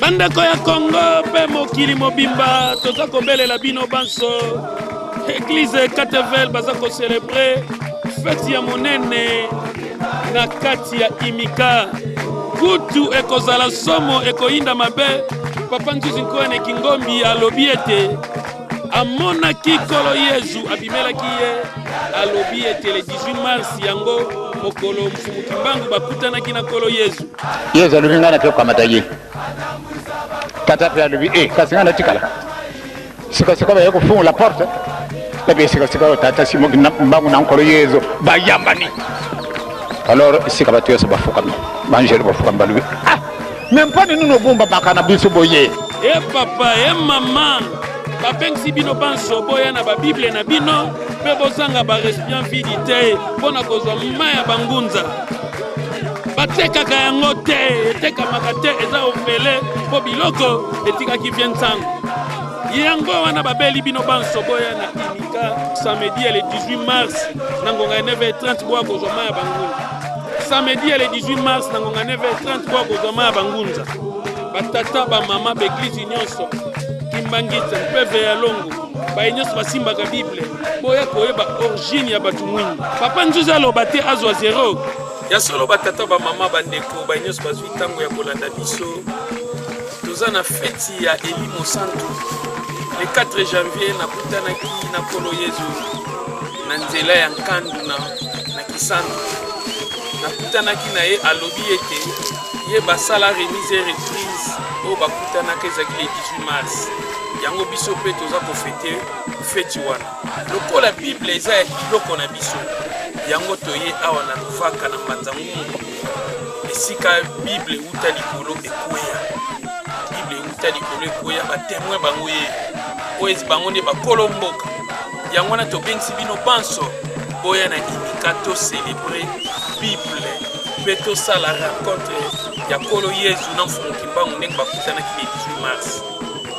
Bandeko ya Congo pe mokili mobimba toza kobelela bino banso Église Catevel baza ko célébrer fête ya monene na kati ya Imika kutu ekozala somo ekoinda mabe papa nzuzi nkone kingombi alobi ete amonaki kolo Yezu abimelaki ye alobi ete le 18 mars yango mokolo mfumu kimbangu bakutanaki na kolo Yezu Yezu alingana pia kwa mataji tata pia alobi kasingana tikala siko ba yako funga la porte tabi siko tata simo mbangu na kolo Yezu bayambani alors sika batu yoso bafuka banjeri bafuka balubi même pas nous no bomba bakana biso boye papa mama bapengisi bino banso boya na babible na bino pe bozanga ba recipient vide te pona kozwa mai ya bangunza batekaka yango te etekamaka te eza ofele po biloko etikaki vie ntango yango wana babeli bino banso boya na Imika samedi le 18 mars na ngonga 9h30 boya kozwa mai ya bangunza samedi le 18 mars na ngonga 9h30 boya kozwa mai ya bangunza batata bamama beglise nyonso kimbangitsa mpeve ya longo bayenyonso basimbaka bible boya koyeba origine ya batu mwingi papa nzuzi aloba te azwa zero ya solo batata bamama bandeko bayenyonso bazwi ntango ya kolanda biso toza na feti ya Elimo Santu le 4 janvier nakutanaki na kolo Yezu na nzela ya nkandu na kisandu nakutanaki na ye alobi ete ye basala remise et reprise o bakutanaka ezaki le 18 mars yango biso pe toza kofete feti wana lokola bible eza ya biloko na biso yango toye awa na Luvaka na Mbanza-Ngungu esika bible euta likolo ekweya batemoin bango ye oyo ezi bango nde bakolo mboka yango wana tobengisi bino banso boya na Imika to célébrer bible mpe tosala rencontre ya kolo Yezu na mfumu kimbangu ndenge bakutanaki le 18 mars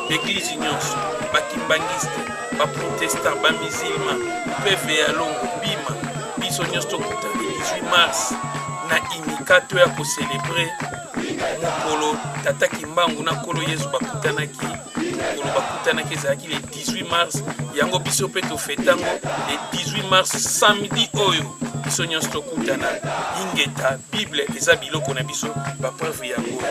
l'église nyonso bakimbangiste baprotestant bamisilma peve ya longo bima biso nyonso tokutana le 18 mars na Imika to ya kocelebre mokolo tata kimbangu na kolo Yezu bakutanaki mokolo bakutanaki ezalaki le 18 mars yango biso mpe tofetango le 18 mars samedi oyo biso nyonso tokutana ingeta bible eza biloko na biso bapreuve yango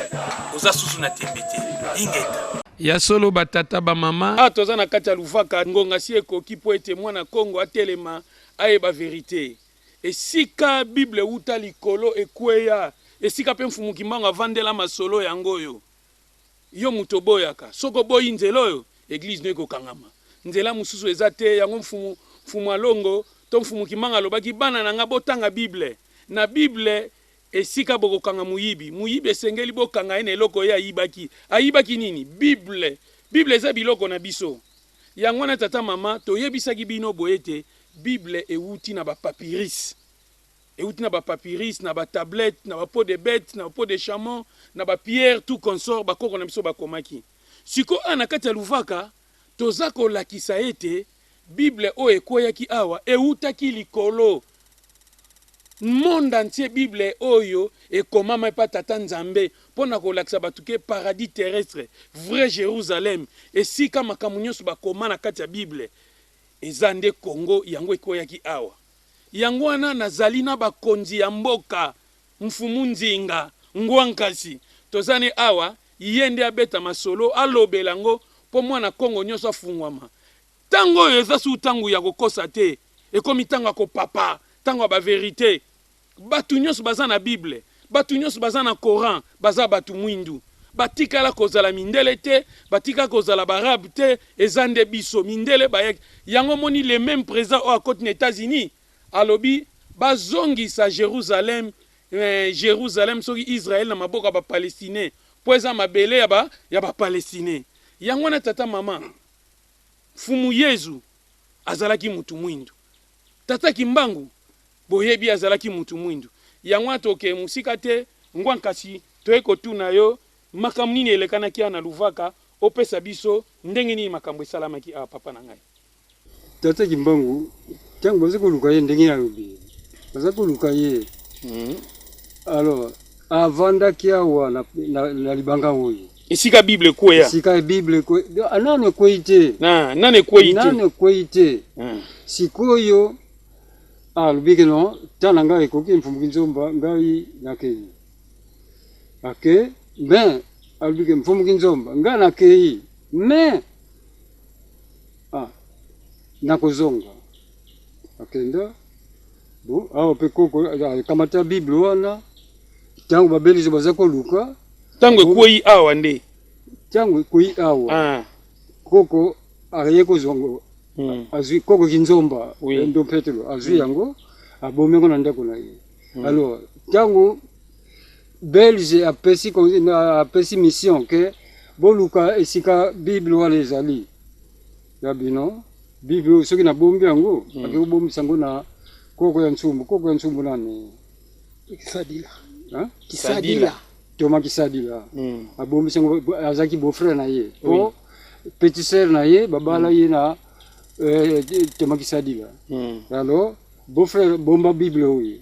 oza susu na tembe te ingeta ya solo batata bamama toza na kati ya Luvaka ngonga si ekoki po ete mwana Kongo atelema ayeba verite esika bible uta likolo ekweya esika pe mfumu kimbangu avandela masolo yango oyo yo muto boyaka soko boyi nzela oyo église no ekokangama nzela mususu eza te yango mfumu alongo to mfumu kimbangu alobaki bana nanga botanga bible na bible esika bokokanga muyibi esengeli bokanga ene eloko ye ayibaki nini bible eza biloko na biso yango na tata mama toyebisaki bino boyete bible euti na bapapyrus na batablette na bapeau de bête na bapeau de chameau na bapierre tout consort bakoko na biso bakomaki siko ana kati ya Luvaka toza kolakisa ete bible oyo ekweyaki awa eutaki likolo monde entier bible oyo ekomama epa tata nzambe pona kolakisa batuke paradis terrestre vrai Jérusalem esika makambo nyonso bakoma na kati ya bible eza nde Kongo yango ekweyaki awa yango wana nazali na bakonzi ya mboka mfumu nzinga ngwankasi tozane awa ye nde abeta masolo alobela ngo po mwana Kongo nyonso afungwama tango oyo eza su tango ya kokosa te ekomi tango ya kopapa tango ya baverite batu nyonso baza na bible batu nyonso baza na Coran baza batu mwindu batikala kozala mindele te batika kozala barabe te eza nde biso mindele bayaki yango moni le même président au côté des États-Unis alobi bazongisa Jérusalem soki Israël na maboka ba Palestinais po eza mabele ya ba Palestinais yango na tata mama fumu Yezu azalaki mutu mwindu tata kimbangu boyebi azalaki mutu mwindu yango atoke musika te ngwankasi toyeko tuna yo makambo nini elekanaki na Luvaka opesa biso ndenge nini makambo esalamaki papa na ngai tata kimbangu tango baza koluka ye ndenge nalobi baza koluka ye alors avandaki awa na libanga oyo Esika Bible kweya. Esika Bible kweya. Anane kweite. Nane kweite. Nane kweite. Sikoyo alubike no tana ngai koki mfumu kinzomba ngai nakei. Ake ben alubike mfumu kinzomba ngai nakei. Me nakozonga. Akenda. Bo awo pe koko kamata Bible wana. Tangu babelize bazako luka. Tangu kwei awa nde. Tangu kwei awa. Koko ariyeko zongo. Azui koko kinzomba. Ndo Petro. Azui yango. Abomengo na ndako na ye. Alors, tangu Belge apesi mission ke boluka esika Bible wana ezali. Ya bino. Bible soki na bombi yango. Ake bombi sango na koko ya nsumbu. Koko ya nsumbu nani? Kisadila. Kisadila. Toma Kisadila. Abombi sango azaki beau-frère na ye. Po petit sœur na ye babala ye na Toma Kisadila. Alors beau-frère bomba Bible oyi.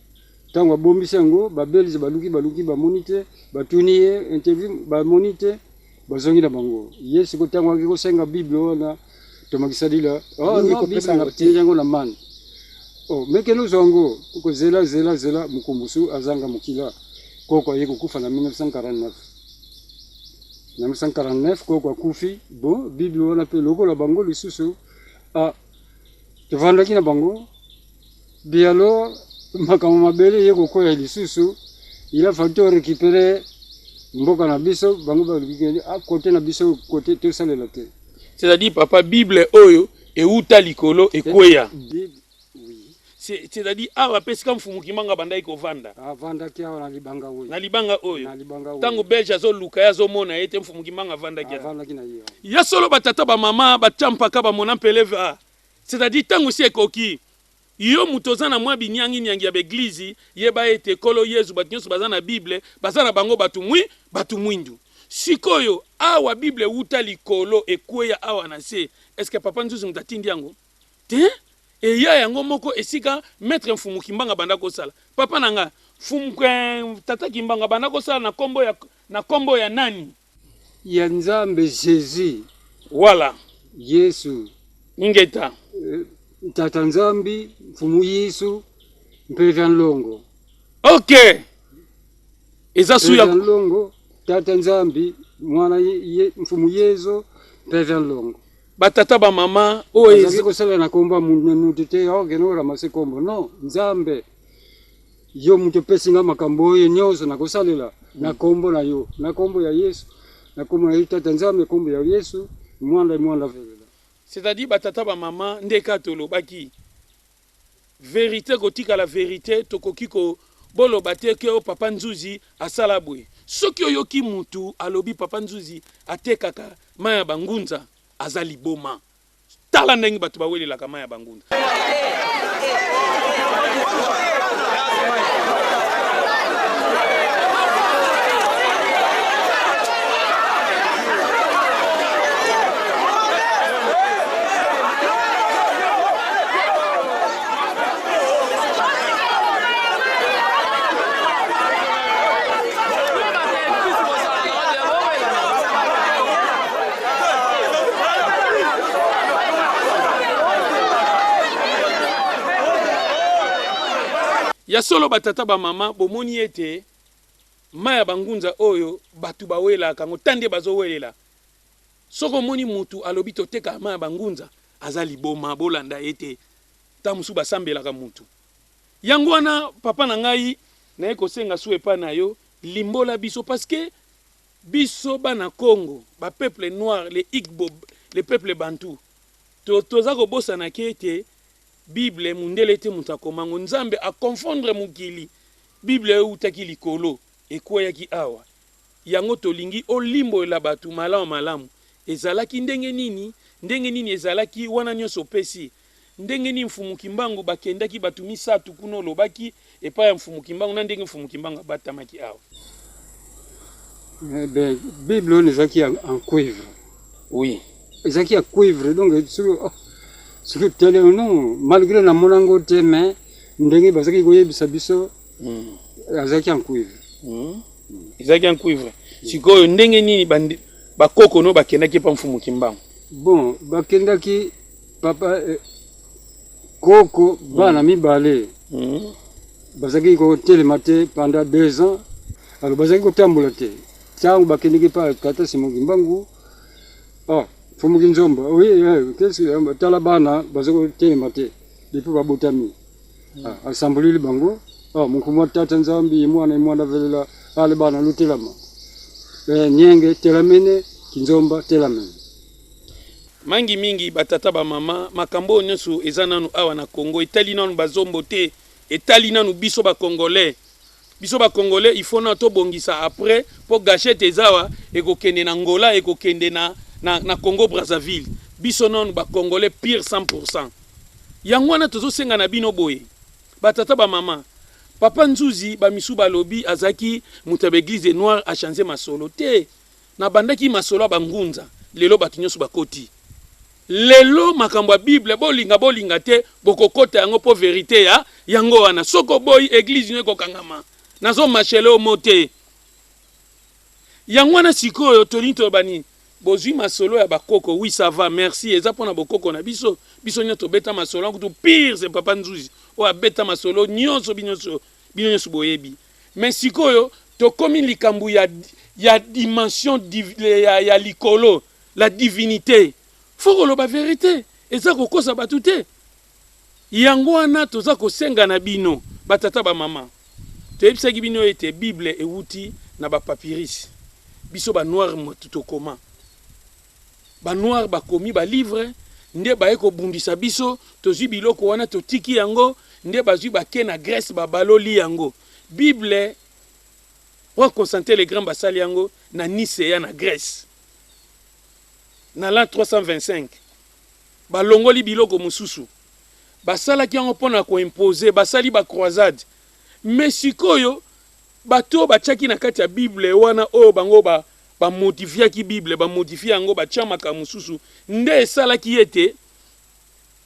Tango bombi sango babelise baluki bamonite batuni ye interview bamonite bazongi na bango. Yesu ko tango akiko senga Bible na Toma Kisadila. Oh no Bible na tiyango na man. Oh mekeno zongo ko zela mukumbusu azanga mukila. Koko yeko kufa na 1949. Na 1949 koko kufi bon Bible wana pe loko la bango lisusu tevanda kina bango bialo makamo mabele yeko koya lisusu il a fallu récupérer mboka na biso bango ba lukeli côté na biso côté to salela te. C'est-à-dire papa Bible oyo e uta likolo e kweya. C'est-à-dire awa pesika mfumu kimanga bandai ko vanda. Vanda kia na libanga oyo. Na libanga oyo. Tango Belge azo luka yazo mona ete mfumu kimanga vanda kia. Vanda kina hiyo. Ya solo batata ba mama ba champa ba mona peleva. C'est-à-dire tango si ekoki yo mutoza na mwa binyangi nyangi ya beglizi yeba ete kolo Yesu batinyoso bazana Bible bazana bango batu mwindu. Sikoyo awa Bible uta likolo ekweya awa na se. Est-ce que papa nzuzu mtatindi yango? Te? E ya yango moko esika maître mfumu kimbanga banda ko sala. Papa nanga mfumu tata kimbanga banda ko sala na kombo ya nani? Ya Nzambe Jésus. Wala Yesu. Ngeta. Tata Nzambi mfumu Yesu mpeva nlongo. Okay. Eza suya nlongo Tata Nzambi mwana mfumu Yesu mpeva nlongo. Batata ba mama oezi ko sala na komba mutu te genora masekombo no Nzambe yo mutu pesinga makambo ye nyoso na kosalela na kombo na yo na kombo ya Yesu na kombo ya Tata Nzambe kombo ya Yesu mwanda velela. C'est-à-dire batata ba mama ndeka tolo baki vérité kotika la vérité tokoki ko bolo bateke o papa nzuzi asala bwe soki oyoki mutu alobi papa nzuzi atekaka maya bangunza azali boma tala ndenge batu bawelela kama ya bangunza. Ya solo batata ba mama bomoni ete maya bangunza oyo batu bawela kango tande bazowelela soko moni mutu alobi toteka maya bangunza azali boma bolanda ete tamusu basambela ka mutu yango wana papa na ngai na eko senga su epa na yo limbola biso parce que biso bana Congo ba peuple noir les Igbo les peuples bantu toza ko bosa na kete Bible mundele te mutakomango Nzambe a confondre mukili Bible utaki likolo ekweya ki awa yango tolingi olimbo la batu malamu ezalaki ndenge nini ezalaki wana nyoso pesi ndenge ni mfumu kimbangu bakendaki batu misatu kuno lobaki epa ya mfumu kimbangu na ndenge mfumu kimbangu batamaki awa. Bible nezaki en cuivre. Oui. Ezaki en cuivre donc sur télé non malgré la monango te mais ndenge bazaki koyebisa biso azaki en cuivre. Ezaki en cuivre. Sikoyo ndenge nini bakoko no bakendaki pa mfumu kimbangu. Bon, bakendaki papa koko bana mibale. Bazaki ko télématé pendant 2 ans. Alors bazaki ko tambola te. Tangu bakendaki pa kata Simon Kimbangu. Ah, Fumu Kinzomba. Oui, qu'est-ce que talabana bazako télématé depuis babotami. Ah, assemblée le bango. Ah, mukumwa tata nzambi mwana velela ale bana lutelama. Nyenge telamene Kinzomba telamene. Mangi mingi batata ba mama makambo nyosu ezananu awa na Congo etali nanu bazombo te etali nanu biso ba congolais il faut na to bongisa après pour gâcher ezawa ekokende na Angola ekokende na Congo Brazzaville biso nanu ba congolais pire 100%. Yango na tozo senga na bino boye batata ba mama papa nzuzi ba misu balobi azaki mutabe église noire a changer masolo te na bandaki masolo ba ngunza lelo batinyosu bakoti. Lelo makambo ya Bible bolinga te bokokota yango po vérité ya yango wana soko boy église ne kokangama nazo machele o mote yango wana sikoyo tolinto bani bozwi masolo ya bakoko oui ça va merci eza pona bokoko na biso nyoto beta masolo kutu pire c'est papa nzuzi o abeta masolo nyonso binyoso boyebi mais sikoyo to komi likambu ya dimension ya likolo la divinité. Faut que la vérité et ça ko kosa batute yango wana toza ko senga na bino batata ba mama to ebisa ki bino ete Bible ewuti na ba papyrus biso ba noir motuto koma ba noir ba komi ba livre nde ba eko bundisa biso tozwi biloko wana to tiki yango nde bazwi ba ke na Grèce ba baloli yango Bible wa Constantin le Grand basali yango na Nicéa na Grèce. Na l'an 325 balongoli biloko mususu basalaki yango pona ko imposer basali ba croisade mais sikoyo bato bachaki na kati ya Bible wana o bango ba modifia ki Bible ba modifia yango bacha maka mususu nde esalaki ete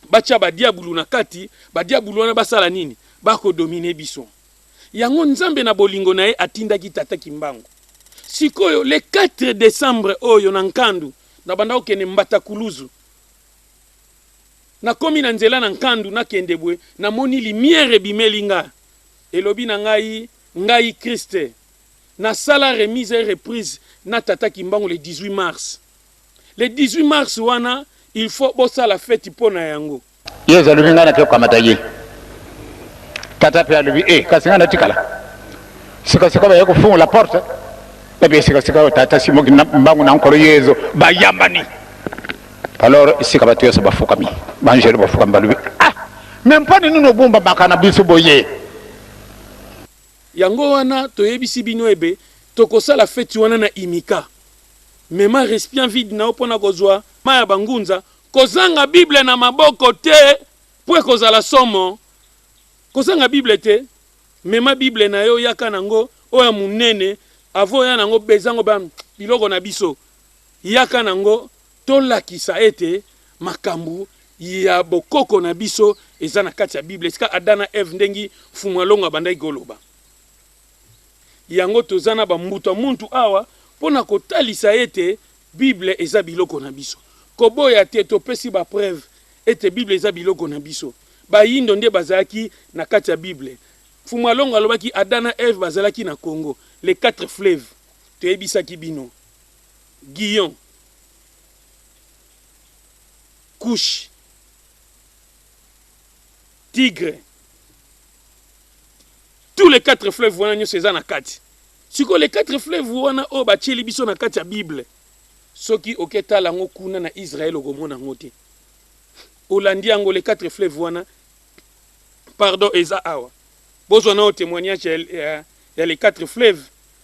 bacha ba diabulu na kati ba diabulu wana basala nini bako dominer biso yango nzambe na bolingo na ye atindaki tata Kimbangu sikoyo le 4 décembre oyo na nkandu na banda okene mbata kuluzu na komi na nzela na nkandu na kendebwe na moni lumière bimelinga elobi na ngai Christe na sala remise et reprise na tata Kimbangu le 18 mars. Le 18 mars wana il faut bossa la fête pona yango. Yeza lubingana ke kwa mataji. Tata pia lubi kasingana tikala. Sika ba yako funga la porte. Bébé sika tata Simon Kimbangu na nkolo yezo bayambani. Alors sika batu so bafuka mi. Banjero bafuka mbalubi. Même pas nous bomba bakana biso boye. Yango wana toyebisi bino ebe tokosala fête wana na imika. Mema respire vide na opona kozwa maya bangunza kozanga Bible na maboko te po kozala somo. Kozanga Bible te mema Bible na yo yaka nango oya munene avo ya nango bezango ba biloko na biso yaka nango tolakisa ete makambu ya bokoko na biso eza na kati ya Bible sika Adana Eve ndengi fumalonga bandai goloba yango tozana ba mbuto muntu awa pona kotalisa ete Bible eza biloko na biso koboya te topesi ba preuve ete Bible eza biloko na biso ba yindo nde bazalaki na kati ya Bible fumalonga alobaki Adana Eve bazalaki na Congo les 4 fleuves toyebisaki bino Guillon Couche Tigre tous les 4 fleuves wana nyo seza na kati siko les 4 fleuves wana o ba tieli biso na kati ya Bible soki oketa lango kuna na Israël okomona ngote Olandi yango les 4 fleuves wana pardon eza awa bozo na o témoignage ya les 4 fleuves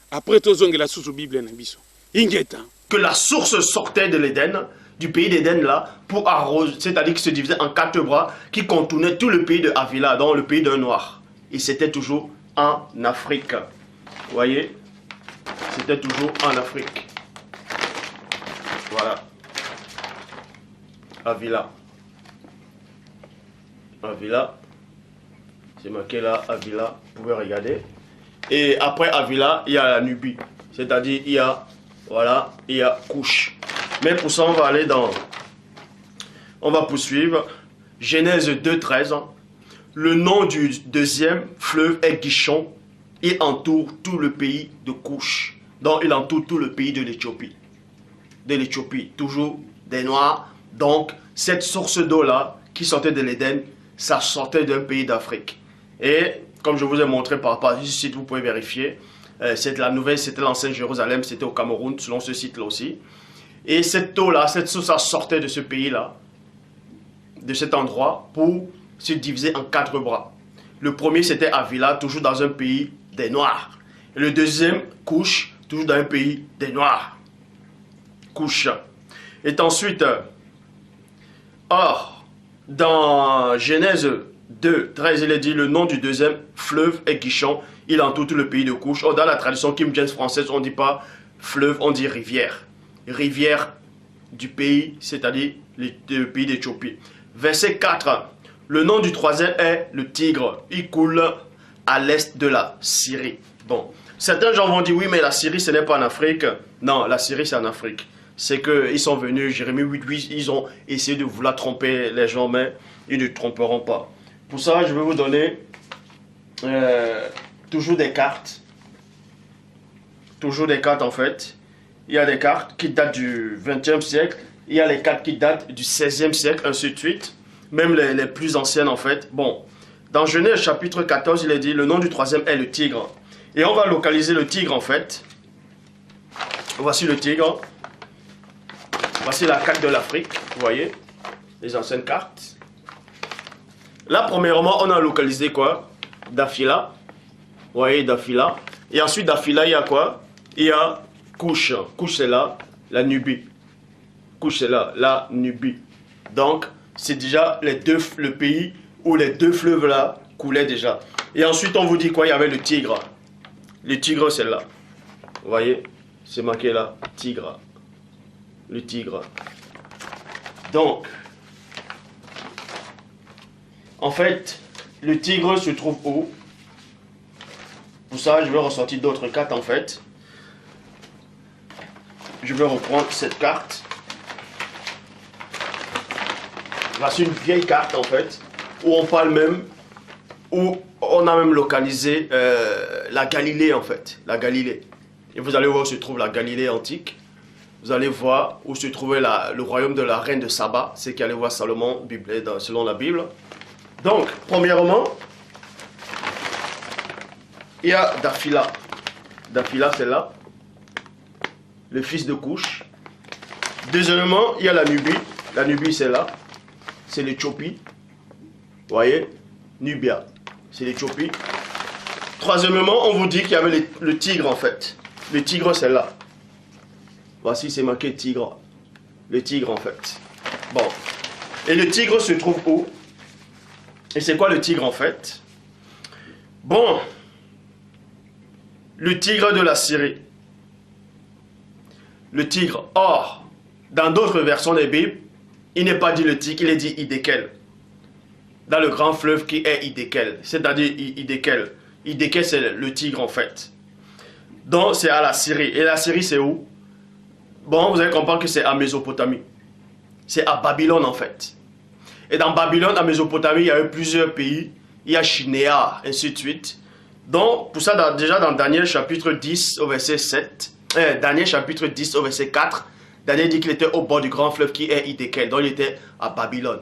après tozongela sous Bible na biso ingeta que la source sortait de l'Éden, du pays d'Éden là, pour arroser, c'est-à-dire qu'il se divisait en 4 bras qui contournaient tout le pays de Havila, donc le pays d'un noir. Et c'était toujours en Afrique. Vous voyez? C'était toujours en Afrique. Voilà. Havila. Havila. C'est marqué là, Havila. Vous pouvez regarder. Et après Havila, il y a la Nubie. C'est-à-dire, il y a Voilà, il y a couche. Mais pour ça, on va aller dans... On va poursuivre. Genèse 2:13. Le nom du deuxième fleuve est Gishon. Il entoure tout le pays de Couche. Donc, il entoure tout le pays de l'Éthiopie. De l'Éthiopie, toujours des Noirs. Donc, cette source d'eau-là, qui sortait de l'Éden, ça sortait d'un pays d'Afrique. Et, comme je vous ai montré par rapport à ce site, vous pouvez vérifier. C'est la nouvelle, c'était l'ancienne Jérusalem, c'était au Cameroun, selon ce site-là aussi. Et cette eau-là, cette source, ça sortait de ce pays-là, de cet endroit, pour se diviser en 4 bras. Le premier, c'était Avila, toujours dans un pays des Noirs. Et le deuxième, Couche, toujours dans un pays des Noirs. Couche. Et ensuite, or, dans Genèse 2:13, il est dit, le nom du deuxième fleuve est Gishon, il entoure tout le pays de Couche. Or, dans la tradition King James française, on ne dit pas fleuve, on dit rivière. Rivière du pays, c'est-à-dire le pays d'Éthiopie. Verset 4, le nom du troisième est le Tigre. Il coule à l'est de la Syrie. Bon, certains gens vont dire, oui, mais la Syrie, ce n'est pas en Afrique. Non, la Syrie, c'est en Afrique. C'est qu'ils sont venus, Jérémie 8:8, ils ont essayé de vouloir tromper les gens, mais ils ne tromperont pas. Pour ça, je vais vous donner toujours des cartes. Toujours des cartes, en fait. Il y a des cartes qui datent du 20e siècle. Il y a les cartes qui datent du 16e siècle, ainsi de suite. Même les plus anciennes, en fait. Bon, dans Genèse chapitre 14, il est dit, le nom du troisième est le tigre. Et on va localiser le tigre, en fait. Voici le tigre. Voici la carte de l'Afrique, vous voyez, les anciennes cartes. Là, premièrement, on a localisé quoi? Dafila. Vous voyez, Dafila. Et ensuite, Dafila, il y a quoi? Il y a Couche. Couche, c'est là, la Nubie. Couche, c'est là, la Nubie. Donc, c'est déjà le pays où les deux fleuves là coulaient déjà. Et ensuite, on vous dit quoi? Il y avait le Tigre. Le Tigre, c'est là. Vous voyez, c'est marqué là, Tigre. Le Tigre. Donc, en fait, le Tigre se trouve où? Pour ça, je vais ressortir d'autres cartes, en fait. Je vais reprendre cette carte. Voici une vieille carte, en fait, où on parle même, où on a même localisé la Galilée, en fait. La Galilée. Et vous allez voir où se trouve la Galilée antique. Vous allez voir où se trouvait le royaume de la reine de Saba. C'est qu'allait voir Salomon, selon la Bible. Donc, premièrement, il y a Dafila. Dafila, c'est là. Le fils de Couche. Deuxièmement, il y a la Nubie. La Nubie, c'est là. C'est l'Éthiopie. Vous voyez? Nubia. C'est l'Éthiopie. Troisièmement, on vous dit qu'il y avait le tigre, en fait. Le tigre, c'est là. Voici, c'est marqué tigre. Le tigre, en fait. Bon. Et le tigre se trouve où? Et c'est quoi le tigre, en fait? Bon. Le tigre de la Syrie. Le tigre. Or, dans d'autres versions des Bibles, il n'est pas dit le tigre, il est dit Idékel. Dans le grand fleuve qui est Idékel. C'est-à-dire Idékel. Idékel, c'est le tigre, en fait. Donc, c'est à la Syrie. Et la Syrie, c'est où? Bon, vous allez comprendre que c'est à Mésopotamie. C'est à Babylone, en fait. Et dans Babylone, à Mésopotamie, il y a eu plusieurs pays. Il y a Shinéar, ainsi de suite. Donc, pour ça, déjà dans Daniel chapitre 10 au verset 7, Daniel chapitre 10 au verset 4, Daniel dit qu'il était au bord du grand fleuve qui est Idékel. Donc, il était à Babylone.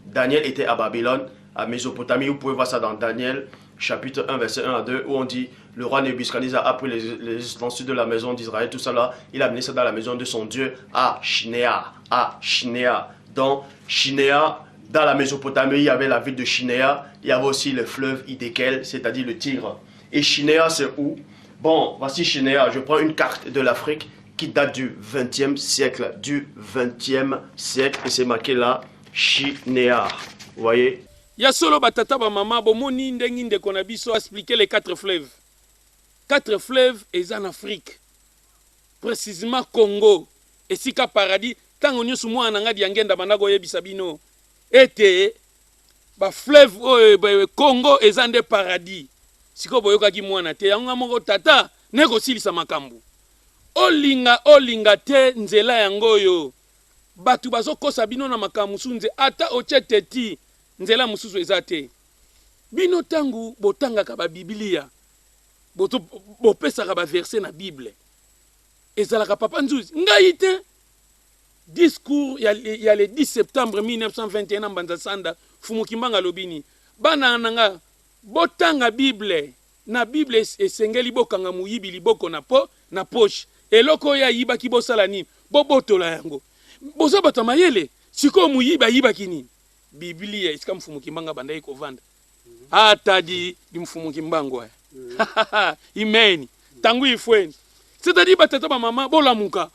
Daniel était à Babylone, à Mésopotamie. Vous pouvez voir ça dans Daniel chapitre 1, verset 1 à 2, où on dit, le roi Nebuchadnezzar a pris les ustensiles de la maison d'Israël, tout ça là, il a amené ça dans la maison de son Dieu à Shinéar. À Shinéar. Donc, Shinéar, dans la Mésopotamie, il y avait la ville de Shinéar, il y avait aussi le fleuve Idékel, c'est-à-dire le Tigre. Et Shinéar, c'est où? Bon, voici Shinéar. Je prends une carte de l'Afrique qui date du 20e siècle. Du 20e siècle, et c'est marqué là, Shinéar. Vous voyez? Ya solo batata ba mama bomoni ndengi ndeko na biso expliquer les 4 fleuves. 4 fleuves est en Afrique. Précisément Congo. Et sika paradis tango nyosu mwana ngadi yangenda banako yebisa bino. Ete ba fleuve Congo est en paradis. Siko boyoka ki mwana te yanga moko tata neko silisa makambu. olinga te nzela yango yo. Batu bazokosa bino na makamusu nze ata ocheteti nzela mususu ezate. Bino tangu botanga ka ba Biblia. Bopesa ka ba verset na Bible. Ezalaka papa nzuzi. Ngai te. Discours il y a le 10 septembre 1921 Mbanza Sanda Fumukimbanga lobini. Bana nanga botanga Bible. Na Bible esengeli bokanga muyibi liboko na poche. Eloko ya yiba ki bosala nini? Bobotola yango. Boza bata mayele. Siko muyiba yiba kini. Biblia isika Mfumukimbanga banda iko vanda. Atadi di Mfumukimbangwa. Imeni. Tangu ifweni. C'est-à-dire batata ba mama bolamuka.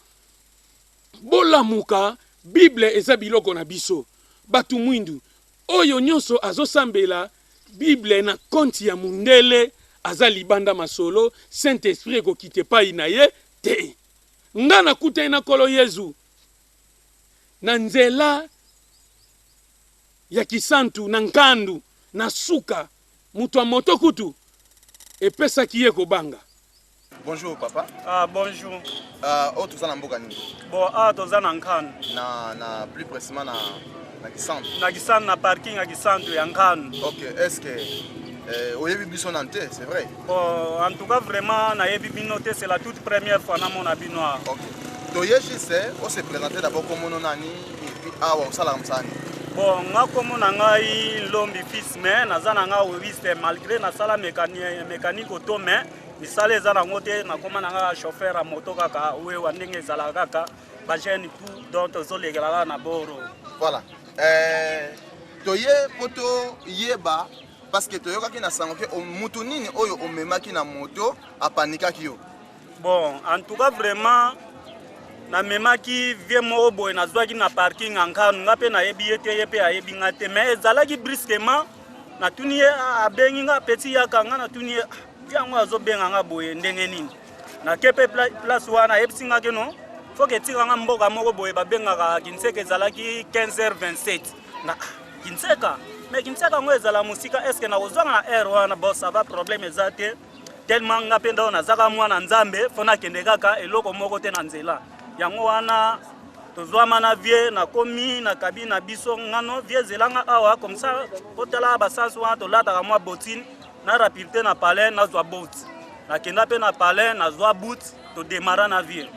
Bolamuka Bible eza biloko na biso. Batu mwindu. Oyo nyonso azosambela Bible na konti ya mundele. Aza libanda masolo, Saint-Esprit ko kite pa inaye te. Nga na kuta ina kolo Yezu. Na nzela ya kisantu, na nkandu, na suka, mutu moto kutu, epesa kiye ko banga. Bonjour papa. Ah bonjour. Oh tout ça na mboka nini? Bon toza na nkandu. Na plus précisément na kisantu. Na kisantu na parking ya kisantu ya nkandu. OK, est-ce que oyebi biso nante, c'est vrai? Bon, en tout cas vraiment na yebi binote, c'est la toute première fois na mona binoa. OK. Toyeji c'est on se présenter d'abord comme on nani et puis awa osala msani. Bon, nga komo na ngai lombi fils mais naza na nga wiste malgré na sala mécanique auto mais misala eza na ngote na koma na nga chauffeur a moto kaka we wa ndenge ezala kaka ba jeune tout donc tozolegela na boro. Voilà. Toye poto yeba parce que toyokaki na sango ke mutu nini oyo omemaki na moto apanikaki yo. Bon, en tout cas vraiment na memaki vie mo boy na zwaki na parking ankanu ngape na yebi yete yepe ayebi ngate mais ezalaki brusquement na tuniye abengi nga petit yakanga na tuniye yango azobenga nga boye ndenge nini na kepe place wana yebsinga ke no faut que tika mboka moko boye babengaka Kinseka ezalaki 15h27 na Kinseka mais Kinseka ngo ezala musika est-ce que na ozanga na air wana bon ça va problème ezate tellement nga penda na zaka mwana nzambe fona kende kaka eloko moko te na nzela yango wana tozwama na vie na komi na kabina biso ngano vie zelanga awa comme ça potala basansu wana tolataka mwa botine na rapidité na palais na zwa boat na kenda pe na palais na zwa boot to démarra na vie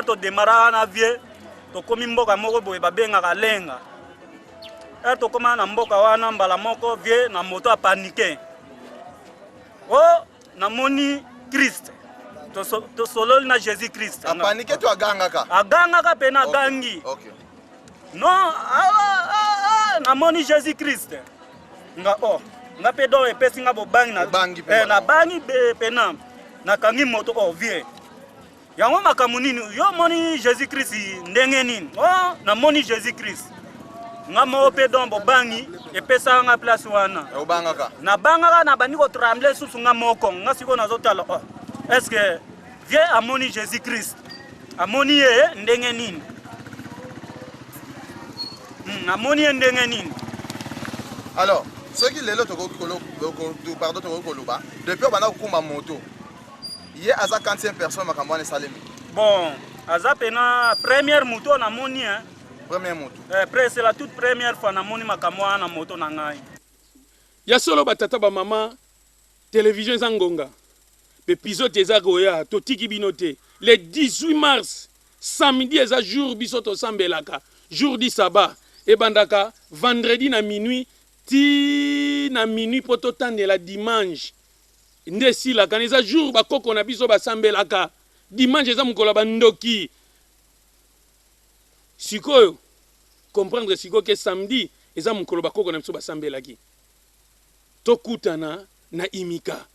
to démarra na vie to komi mboka moko boye babengaka lenga to koma na mboka wana mbala moko vie na moto a paniqué oh na moni Christ to solo na Jésus Christ a paniqué to agangaka pe na gangi OK non na moni Jésus Christ nga oh nga pe do epesi nga bobangi na na bangi pe na kangi moto oh vie yango makamu nini yo moni Jésus Christ ndenge nini oh na moni Jésus Christ nga mo pe do bobangi epesa nga place wana obangaka na bangaka na bani ko trembler susu nga moko nga siko nazotala oh est-ce que vie amoni Jésus Christ amoni ye ndenge nini amoni ndenge nini alors ce qui lelo to pardon to koloba depuis bana kokuma moto ye aza 45 personnes makambo na salemi bon aza pena première moto na moni hein première moto c'est la toute première fois na moni makambo na moto na ngai ya solo batata ba mama télévision zangonga épisode eza koya totiki binote le 18 mars samedi eza jour biso to sambelaka jour di sabbat e bandaka vendredi na minuit ti na minuit poto tandela dimanche nde sila kan eza jour bakoko na biso basambelaka dimanche eza mukolo bandoki sikoyo comprendre sikoyo ke samedi eza mukolo bakoko na biso basambelaki tokutana na imika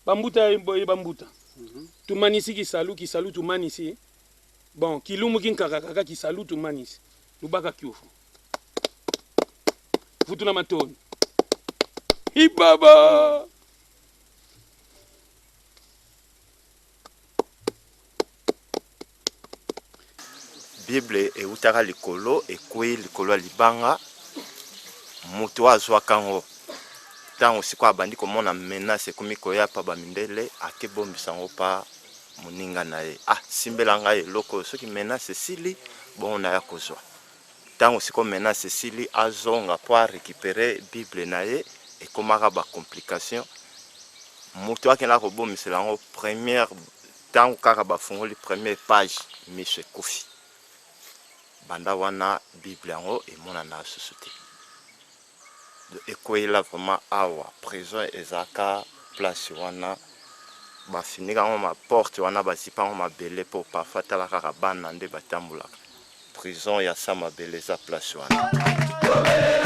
bambuta boye bambuta tumanisi kisalu tumanisi bon kilumu kinkaka kisalu tumanisi lubaka kiofu futuna matoni ibaba Bible eutaka likolo ekwei likolo ya libanga moto azwaka yango ntango sikoyo abandi komona menace ekomi koya pa bamindele akebombisa yango pa moninga na ye simbela ngai eloko soki menace esili bongo naya kozwa ntango siko menace esili azonga po arécupere bible na ye ekomaka bacomplication moto akenda kobomisela yango première ntango kaka bafungoli première page miso ekufi banda wana bible yango emonana susu te ekweyela vraiment awa prison ezaka place wana bafinika yango maporte wana bazipa yango mabele mpo parfois tala kaka bana nde batambolaka prison ya sa mabele eza place wana